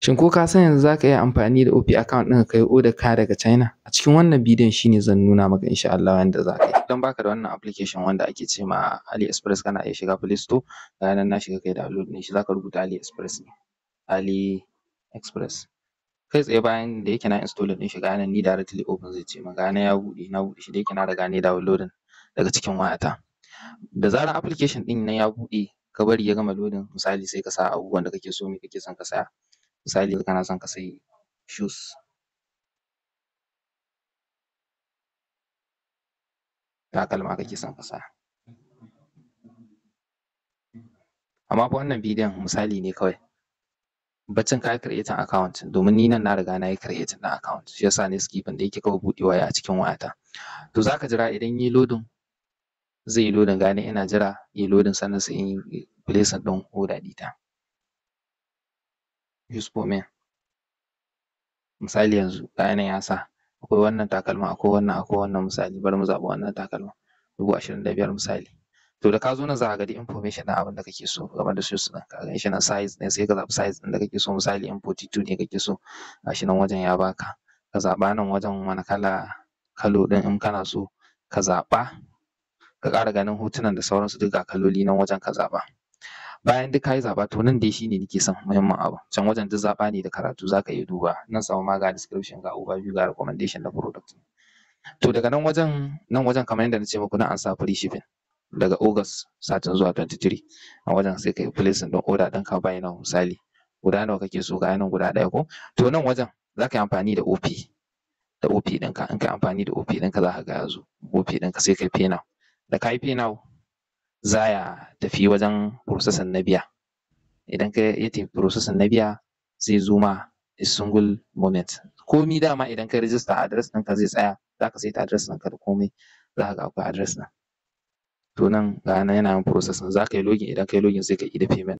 Shin ko ka san yanzu za ka iya amfani da OP account ɗinka ka yi order kaya daga China? A cikin wannan bidiyon shi ne zan nuna maka insha Allah yanda za ka yi. Idan baka da wannan application wanda ake ce ma AliExpress kana iya shiga Play Store, ga nan na shiga kai download ɗin shi za ka rubuta AliExpress ne, AliExpress. Kai tsaye bayan da yake na installing ɗin shi ga nan ni directly open zai ce min, ga nan ya buɗe, na buɗe shi da yake na riga nayi downloading daga cikin wayata. Da zarar application ɗin nan ya buɗe ka bari ya gama loading misali sai ka sa abubuwan da kake so me kake son ka saya. Misali yanzu kana son ka sayi shoes, takalma kake son ka saya. Amma fa wannan bidiyon misali ne kawai. Baccin ka yi creating account domin ni nan na riga na yi creating ɗin account shi yasa nayi skipping da yake kawai buɗewa yayi a cikin wayata. To za ka jira idan yayi loading zai yi loading ga nan ina jira yayi loading sannan sai in yi placing ɗin order ɗita. Use for men. Misali yanzu ga nan ya sa akwai wannan takalma, akwai wannan misali bari mu zaɓi wannan takalma 25,000 misali. To da ka zo nan za ka ga duk information ɗin abin da kake so game da shoes ɗin, ka gan shi nan size ne sai ka zaɓi size ɗin da kake so misali in 42 ne kake so ga shi nan wajen ya baka. Ka zaɓa nan wajen wane kalo ɗin in kana so ka zaɓa, ka ƙara ganin hotunan da sauransu duk ga kaloli nan wajen ka zaɓa. Bayan duk ka yi zaɓa to nan dai shi ne nake son muhimmin abu, can wajen duk zaɓa ne da karatu za ka iya dubawa, nan sama ma ga description, ga overview, ga recommendation na product. To daga nan wajen kamar yadda na ce muku nan an sa free shipping daga August satin zuwa 23, a wajen sai ka yi placing ɗin order ɗinka buy now misali guda nawa kake so ga nan guda ɗaya ko. To nan wajen za ka yi amfani da OP ɗinka, in ka yi amfani da OP ɗinka za ka ga ya zo OP ɗinka sai ka yi pay now. Da ka yi pay now za ya tafi wajen processing na biya. Idan ya tafi processing na biya zai zo ma a single moment. Komi dama idan ka yi register address ɗinka zai tsaya, za ka saita address ɗinka da komai za ka ga akwai address nan. To nan ga nan yana yin processing za ka yi login, idan ka yi login sai ka yi da payment.